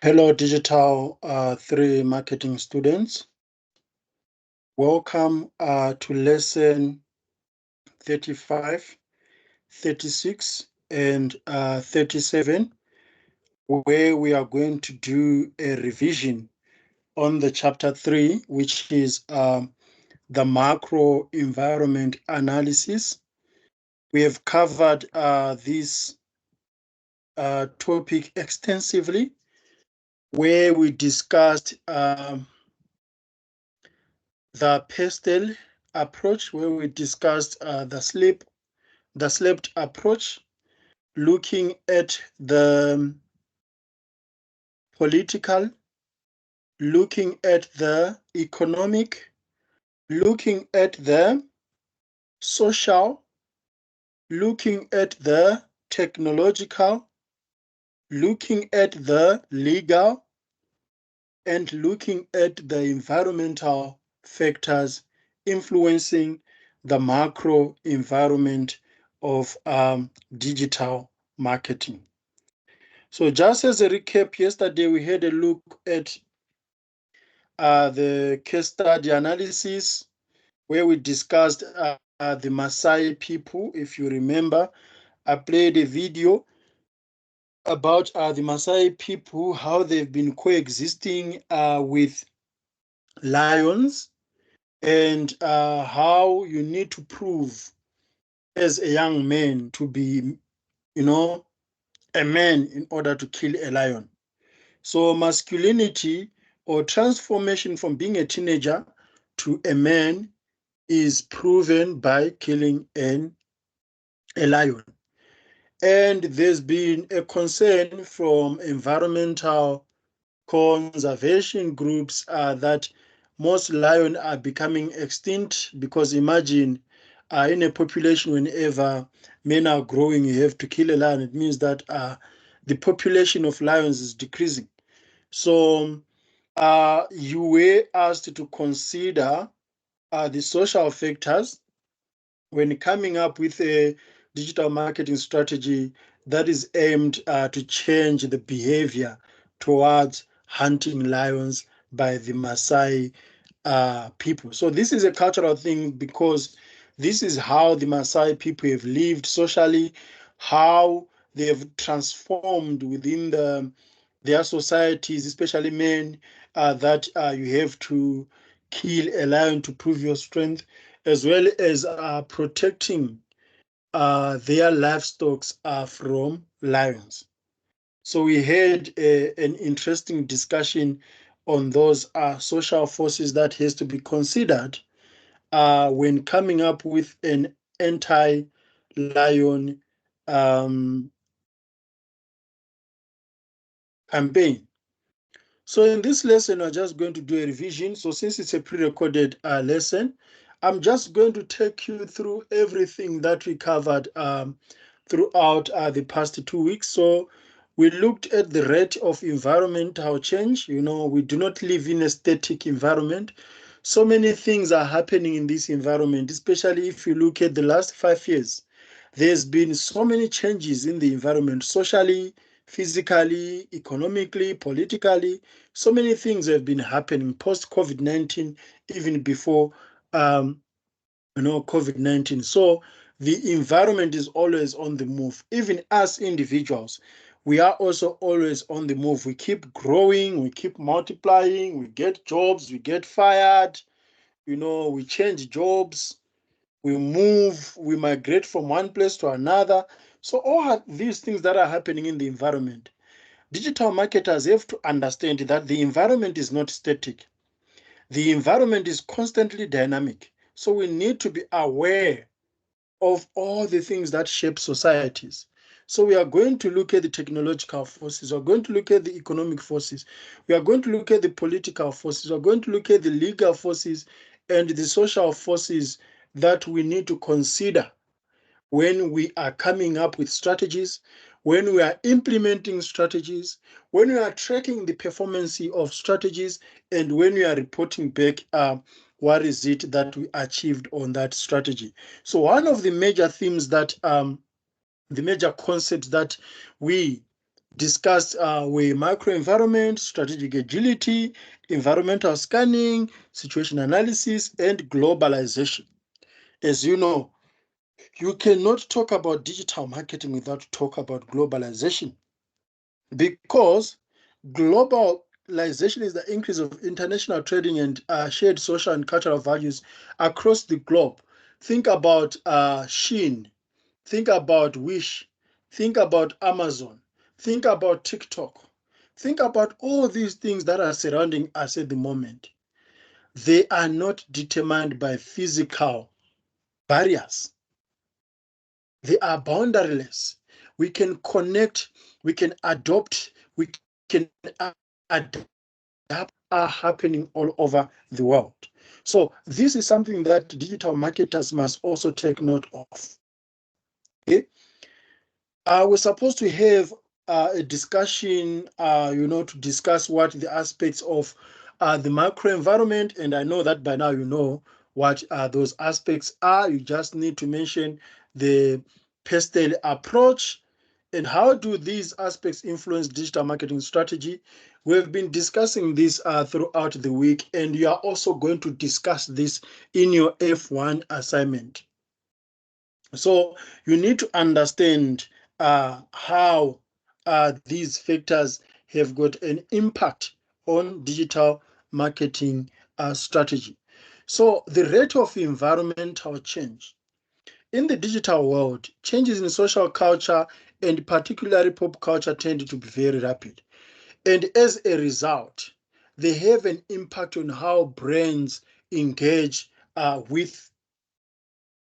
Hello, Digital 3 marketing students. Welcome to lesson 35, 36, and 37, where we are going to do a revision on the chapter 3, which is the macro environment analysis. We have covered this topic extensively, where we discussed the pastel approach, where we discussed the slept approach, looking at the political, looking at the economic, looking at the social, looking at the technological, looking at the legal, and looking at the environmental factors influencing the macro environment of digital marketing. So just as a recap, yesterday we had a look at the case study analysis where we discussed the Maasai people. If you remember, I played a video about the Maasai people, how they've been coexisting with lions, and how you need to prove as a young man to be, a man in order to kill a lion. So masculinity or transformation from being a teenager to a man is proven by killing a lion. And there's been a concern from environmental conservation groups that most lions are becoming extinct, because imagine in a population, whenever men are growing, you have to kill a lion. It means that the population of lions is decreasing. So you were asked to consider the social factors when coming up with a digital marketing strategy that is aimed to change the behavior towards hunting lions by the Maasai people. So this is a cultural thing, because this is how the Maasai people have lived socially, how they have transformed within their societies, especially men, that you have to kill a lion to prove your strength, as well as protecting their livestock from lions. So we had an interesting discussion on those social forces that has to be considered when coming up with an anti-lion campaign. So in this lesson, we're just going to do a revision. So since it's a pre-recorded lesson, I'm just going to take you through everything that we covered throughout the past 2 weeks. So we looked at the rate of environmental change. We do not live in a static environment. So many things are happening in this environment, especially if you look at the last 5 years. There's been so many changes in the environment, socially, physically, economically, politically. So many things have been happening post COVID-19, even before COVID-19. So the environment is always on the move. Even as individuals, we are also always on the move. We keep growing, we keep multiplying, we get jobs, we get fired, we change jobs, we move, we migrate from one place to another. So all these things that are happening in the environment, digital marketers have to understand that the environment is not static. The environment is constantly dynamic. So we need to be aware of all the things that shape societies. So we are going to look at the technological forces, we're going to look at the economic forces, we are going to look at the political forces, we're going to look at the legal forces and the social forces that we need to consider when we are coming up with strategies, when we are implementing strategies, when we are tracking the performance of strategies, and when we are reporting back what is it that we achieved on that strategy. So one of the major themes that, the major concepts that we discussed were microenvironment, strategic agility, environmental scanning, situation analysis, and globalization. As you know, you cannot talk about digital marketing without talk about globalization, because globalization is the increase of international trading and shared social and cultural values across the globe. Think about Shein, think about Wish, think about Amazon, think about TikTok, think about all these things that are surrounding us at the moment. They are not determined by physical barriers. They are boundaryless. We can connect, we can adopt, we can adapt are happening all over the world. So this is something that digital marketers must also take note of. Okay? We're supposed to have a discussion, to discuss what the aspects of the microenvironment, and I know that by now you know what those aspects are. You just need to mention the pastel approach and how do these aspects influence digital marketing strategy. We've been discussing this throughout the week, and you are also going to discuss this in your F1 assignment. So you need to understand how these factors have got an impact on digital marketing strategy. So the rate of environmental change. In the digital world, changes in social culture and particularly pop culture tend to be very rapid. And as a result, they have an impact on how brands engage with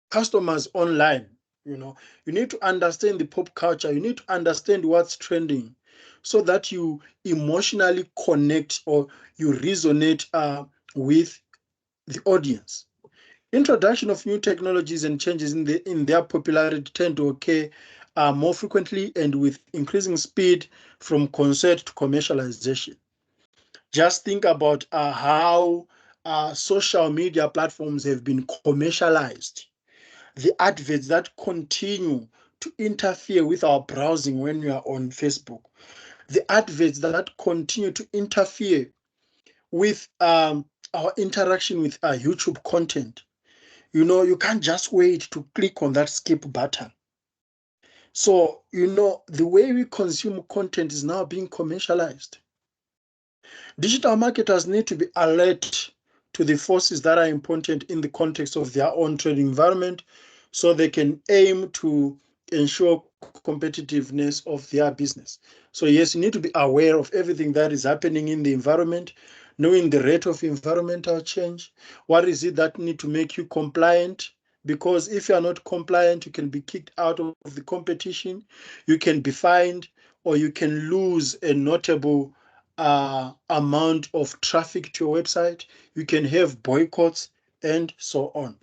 customers online. You need to understand the pop culture, you need to understand what's trending so that you emotionally connect or you resonate with the audience. Introduction of new technologies and changes in their popularity tend to occur more frequently and with increasing speed from concept to commercialization. Just think about how social media platforms have been commercialized. The adverts that continue to interfere with our browsing when we are on Facebook, the adverts that continue to interfere with our interaction with YouTube content. You can't just wait to click on that skip button. So, the way we consume content is now being commercialized. Digital marketers need to be alert to the forces that are important in the context of their own trading environment so they can aim to ensure competitiveness of their business. So yes, you need to be aware of everything that is happening in the environment, knowing the rate of environmental change. What is it that need to make you compliant? Because if you are not compliant, you can be kicked out of the competition, you can be fined, or you can lose a notable amount of traffic to your website. You can have boycotts and so on.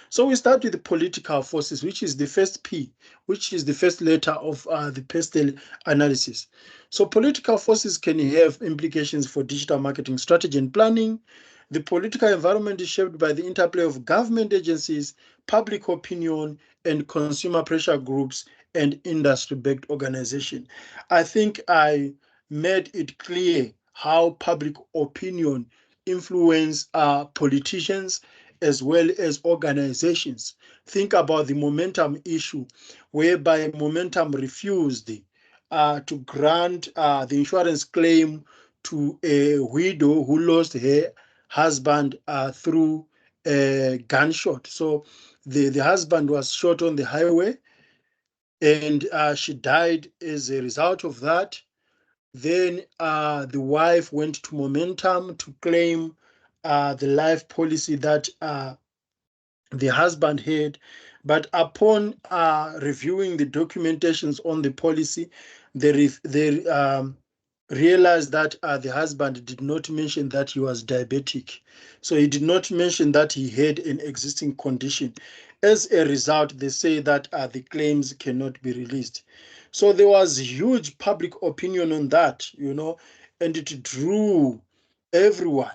So we start with the political forces, which is the first P, which is the first letter of the pastel analysis. So political forces can have implications for digital marketing strategy and planning. The political environment is shaped by the interplay of government agencies, public opinion, and consumer pressure groups and industry-backed organizations. I think I made it clear how public opinion influence politicians as well as organizations. Think about the momentum issue, whereby momentum refused to grant the insurance claim to a widow who lost her husband through a gunshot. So the husband was shot on the highway and she died as a result of that. Then the wife went to Momentum to claim the life policy that the husband had. But upon reviewing the documentations on the policy, they realized that the husband did not mention that he was diabetic. So he did not mention that he had an existing condition. As a result, they say that the claims cannot be released. So there was huge public opinion on that, and it drew everyone,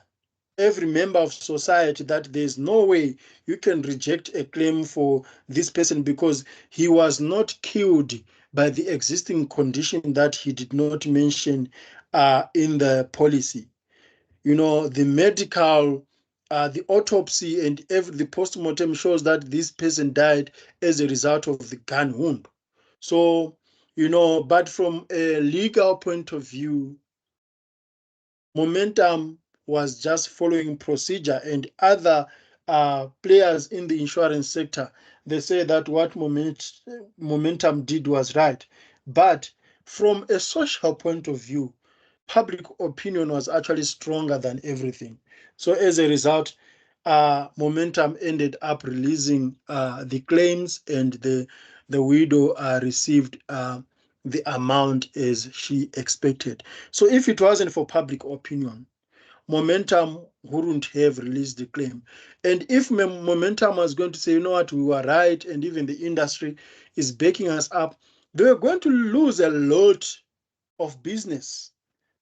every member of society, that there's no way you can reject a claim for this person because he was not killed by the existing condition that he did not mention in the policy. The medical, the autopsy and the postmortem shows that this person died as a result of the gun wound. So, but from a legal point of view, Momentum was just following procedure, and other players in the insurance sector, they say that what Momentum did was right. But from a social point of view, public opinion was actually stronger than everything. So as a result, Momentum ended up releasing the claims, and the widow received the amount as she expected. So if it wasn't for public opinion, Momentum wouldn't have released the claim. And if Momentum was going to say, you know what, we were right, and even the industry is backing us up, they were going to lose a lot of business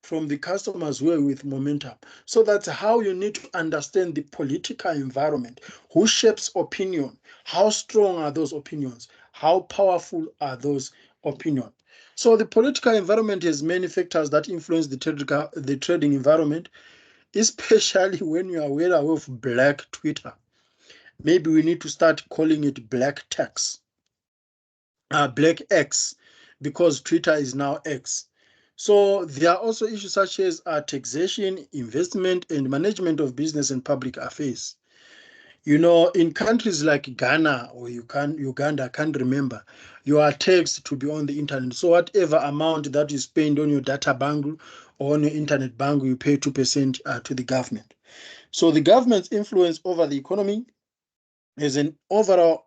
from the customers who are with Momentum. So that's how you need to understand the political environment. Who shapes opinion? How strong are those opinions? How powerful are those opinions? So the political environment has many factors that influence the trading environment, especially when you are aware of black Twitter. Maybe we need to start calling it black tax, black X, because Twitter is now X. So there are also issues such as taxation, investment, and management of business and public affairs. In countries like Ghana or Uganda, I can't remember, you are taxed to be on the internet. So whatever amount that you spend on your data bundle or on your internet bundle, you pay 2% to the government. So the government's influence over the economy has an overall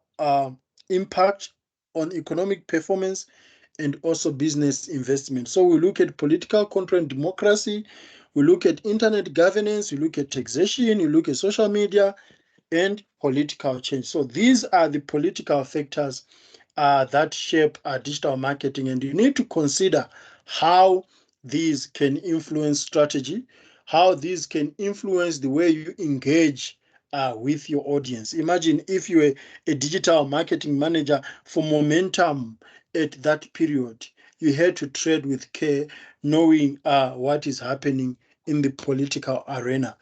impact on economic performance and also business investment. So we look at political control and democracy, we look at internet governance, we look at taxation, we look at social media and political change. So these are the political factors that shape digital marketing, and you need to consider how these can influence strategy, how these can influence the way you engage with your audience. Imagine if you were a digital marketing manager for Momentum at that period, you had to trade with care, knowing what is happening in the political arena.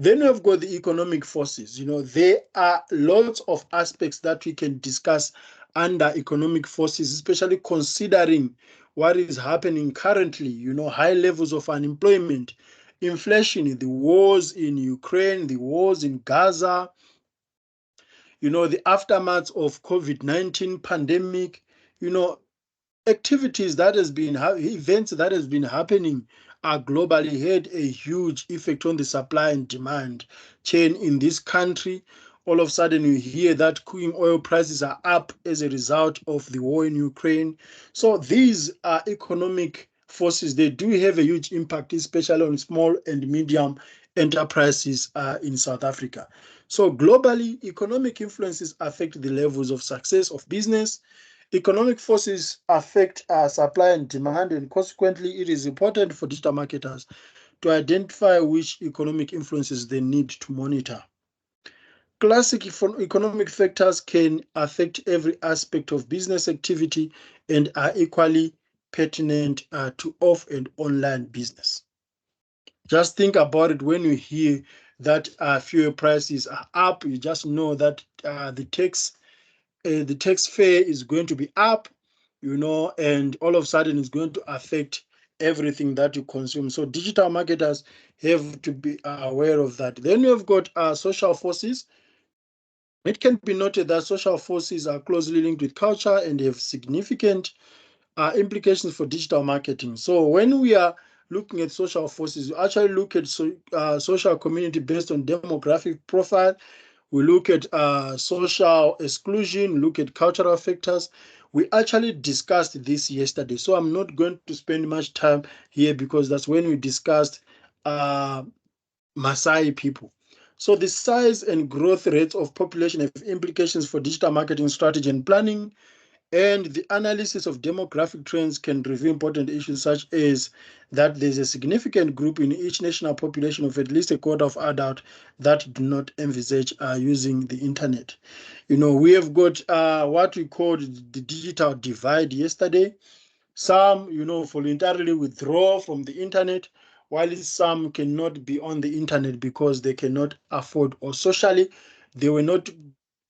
Then we've got the economic forces. There are lots of aspects that we can discuss under economic forces, especially considering what is happening currently. High levels of unemployment, inflation, the wars in Ukraine, the wars in Gaza, the aftermath of COVID-19 pandemic, you know, activities that has been events that has been happening globally had a huge effect on the supply and demand chain in this country. All of a sudden you hear that cooking oil prices are up as a result of the war in Ukraine. So these are economic forces. They do have a huge impact, especially on small and medium enterprises in South Africa. So globally, economic influences affect the levels of success of business. Economic forces affect supply and demand, and consequently, it is important for digital marketers to identify which economic influences they need to monitor. Classic economic factors can affect every aspect of business activity and are equally pertinent to off and online business. Just think about it. When you hear that fuel prices are up, you just know that the tax fare is going to be up, and all of a sudden it's going to affect everything that you consume. So digital marketers have to be aware of that. Then you've got social forces. It can be noted that social forces are closely linked with culture and have significant implications for digital marketing. So when we are looking at social forces, we actually look at social community based on demographic profile. We look at social exclusion, look at cultural factors. We actually discussed this yesterday, so I'm not going to spend much time here because that's when we discussed Maasai people. So the size and growth rates of population have implications for digital marketing strategy and planning. And the analysis of demographic trends can reveal important issues such as that there's a significant group in each national population of at least a quarter of adults that do not envisage using the internet. We have got what we called the digital divide yesterday. Some, voluntarily withdraw from the internet, while some cannot be on the internet because they cannot afford, or socially they were not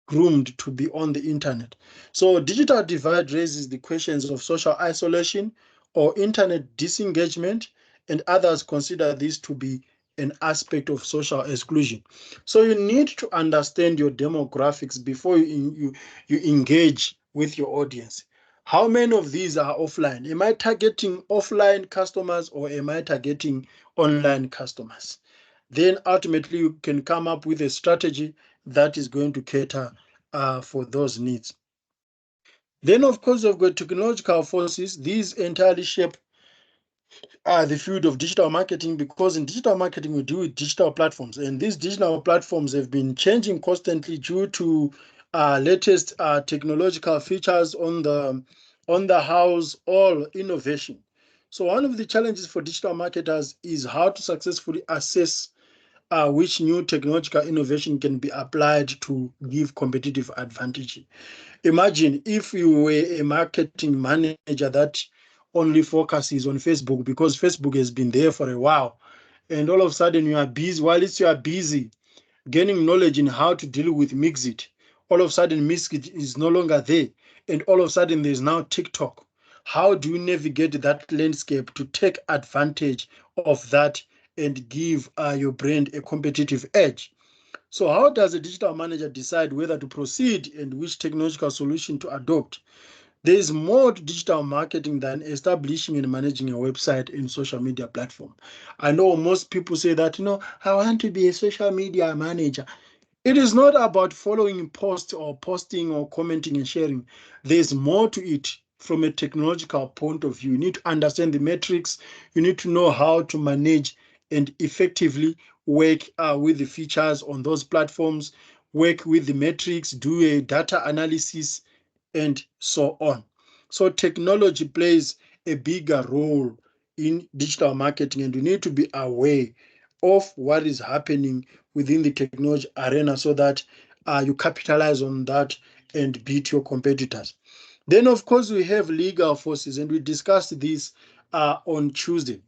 groomed to be on the internet. So digital divide raises the questions of social isolation or internet disengagement, and others consider this to be an aspect of social exclusion. So you need to understand your demographics before you engage with your audience. How many of these are offline? Am I targeting offline customers or am I targeting online customers? Then ultimately you can come up with a strategy that is going to cater for those needs. Then, of course, you've got technological forces. These entirely shape the field of digital marketing, because in digital marketing we deal with digital platforms, and these digital platforms have been changing constantly due to latest technological features on the house, all innovation. So one of the challenges for digital marketers is how to successfully assess which new technological innovation can be applied to give competitive advantage. Imagine if you were a marketing manager that only focuses on Facebook because Facebook has been there for a while, and all of a sudden you are busy. While you are busy gaining knowledge in how to deal with Mixit, all of a sudden Mixit is no longer there, and all of a sudden there's now TikTok. How do you navigate that landscape to take advantage of that and give your brand a competitive edge? So how does a digital manager decide whether to proceed and which technological solution to adopt? There is more to digital marketing than establishing and managing a website and social media platform. I know most people say that, I want to be a social media manager. It is not about following posts or posting or commenting and sharing. There's more to it from a technological point of view. You need to understand the metrics. You need to know how to manage and effectively work with the features on those platforms, work with the metrics, do a data analysis, and so on. So technology plays a bigger role in digital marketing, and you need to be aware of what is happening within the technology arena so that you capitalize on that and beat your competitors. Then, of course, we have legal forces, and we discussed this on Tuesday.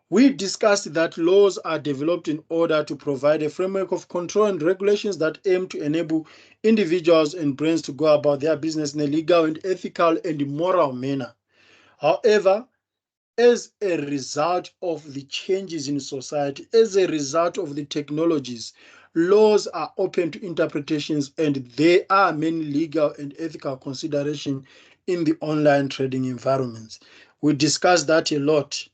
We discussed that laws are developed in order to provide a framework of control and regulations that aim to enable individuals and brands to go about their business in a legal and ethical and moral manner. However, as a result of the changes in society, as a result of the technologies, laws are open to interpretations, and there are many legal and ethical considerations in the online trading environments. We discussed that a lot,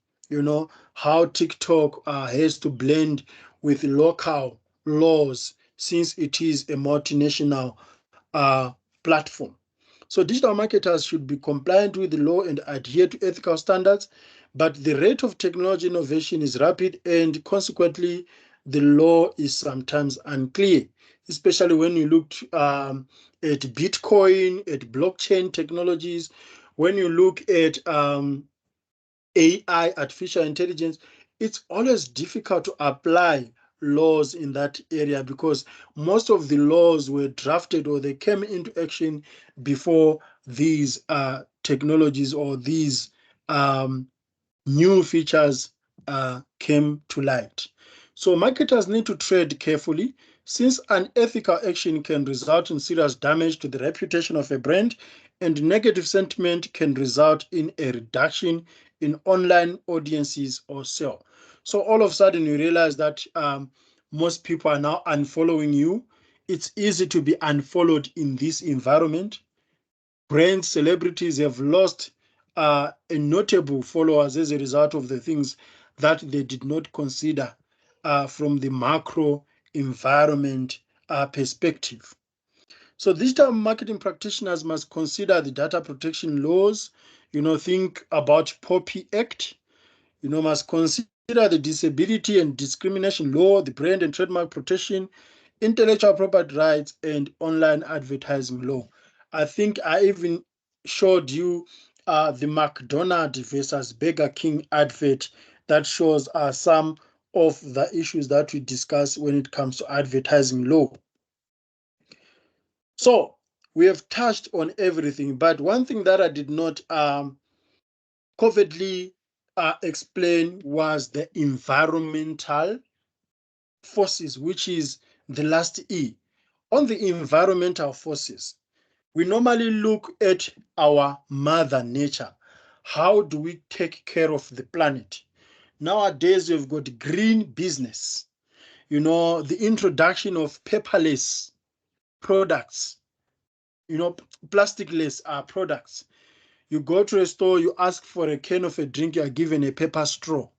how TikTok has to blend with local laws since it is a multinational platform. So digital marketers should be compliant with the law and adhere to ethical standards, but the rate of technology innovation is rapid, and consequently, the law is sometimes unclear, especially when you look at Bitcoin, at blockchain technologies, when you look at AI, artificial intelligence. It's always difficult to apply laws in that area because most of the laws were drafted or they came into action before these technologies or these new features came to light. So marketers need to trade carefully, since unethical action can result in serious damage to the reputation of a brand, and negative sentiment can result in a reduction in online audiences or sale. So all of a sudden you realize that most people are now unfollowing you. It's easy to be unfollowed in this environment. Brands, celebrities have lost a notable followers as a result of the things that they did not consider from the macro environment perspective. So digital marketing practitioners must consider the data protection laws, think about POPI Act, must consider the disability and discrimination law, the brand and trademark protection, intellectual property rights, and online advertising law. I think I even showed you the McDonald's versus Burger King advert that shows some of the issues that we discuss when it comes to advertising law. So we have touched on everything, but one thing that I did not covertly explain was the environmental forces, which is the last E. On the environmental forces, we normally look at our mother nature. How do we take care of the planet? Nowadays, we've got green business, the introduction of paperless products, plasticless products. You go to a store, you ask for a can of a drink, you are given a paper straw.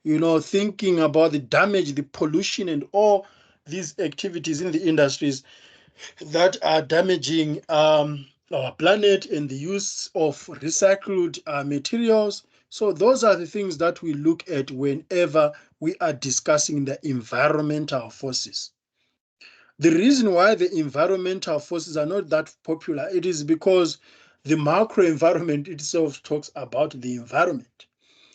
Thinking about the damage, the pollution, and all these activities in the industries that are damaging our planet and the use of recycled materials. So those are the things that we look at whenever we are discussing the environmental forces. The reason why the environmental forces are not that popular, it is because the macro environment itself talks about the environment.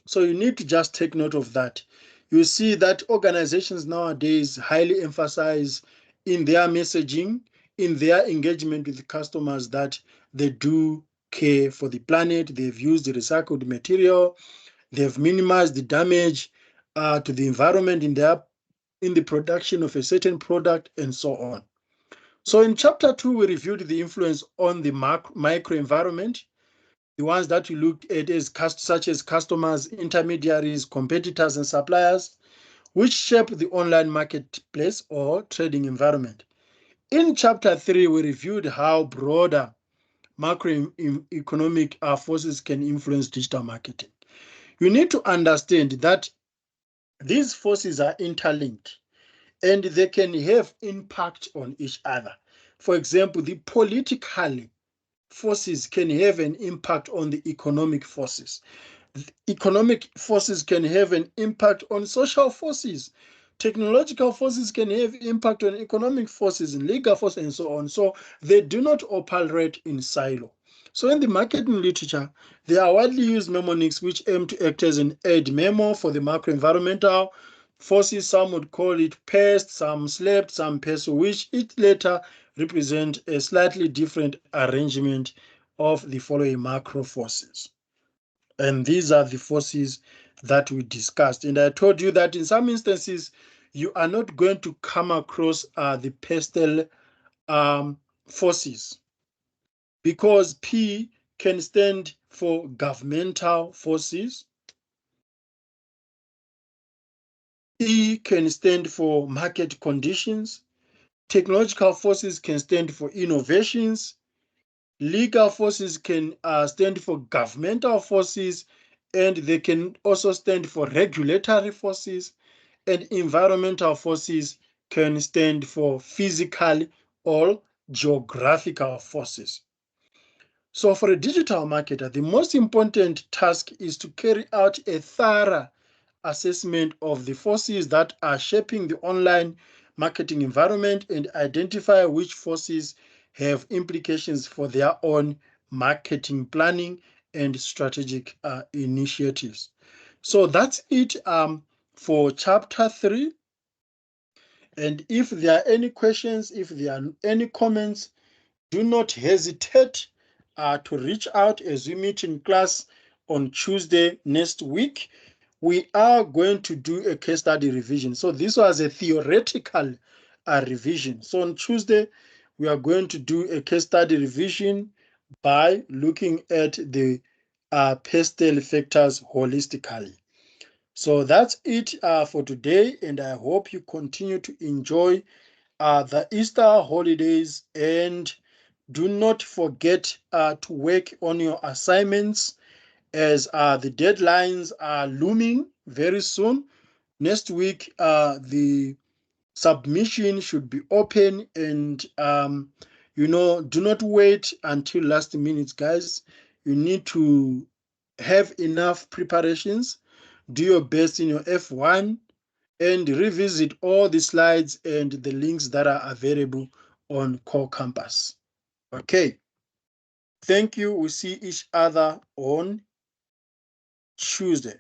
So you need to just take note of that. You see that organizations nowadays highly emphasize in their messaging, in their engagement with customers, that they do care for the planet. They've used the recycled material. They've minimized the damage to the environment in the production of a certain product, and so on. So in chapter 2, we reviewed the influence on the microenvironment, the ones that we looked at such as customers, intermediaries, competitors, and suppliers, which shape the online marketplace or trading environment. In chapter 3, we reviewed how broader macroeconomic forces can influence digital marketing. You need to understand that these forces are interlinked and they can have impact on each other. For example, the political forces can have an impact on the economic forces. Economic forces can have an impact on social forces. Technological forces can have impact on economic forces and legal forces and so on. So they do not operate in silo. So in the marketing literature, there are widely used mnemonics which aim to act as an aid memo for the macro-environmental forces. Some would call it PEST, some SLEPT, some PESO, which each letter represent a slightly different arrangement of the following macro forces. And these are the forces that we discussed. And I told you that in some instances, you are not going to come across the pastel forces, because P can stand for governmental forces, E can stand for market conditions, technological forces can stand for innovations, legal forces can stand for governmental forces, and they can also stand for regulatory forces, and environmental forces can stand for physical or geographical forces. So for a digital marketer, the most important task is to carry out a thorough assessment of the forces that are shaping the online marketing environment and identify which forces have implications for their own marketing planning and strategic initiatives. So that's it for chapter 3. And if there are any questions, if there are any comments, do not hesitate to reach out as we meet in class on Tuesday next week. We are going to do a case study revision. So this was a theoretical revision. So on Tuesday, we are going to do a case study revision by looking at the pastel factors holistically. So that's it for today, and I hope you continue to enjoy the Easter holidays, and do not forget to work on your assignments, as the deadlines are looming very soon. Next week, the submission should be open, and do not wait until last minute, guys. You need to have enough preparations. Do your best in your F1 and revisit all the slides and the links that are available on Core Campus. Okay. Thank you. We see each other on Tuesday.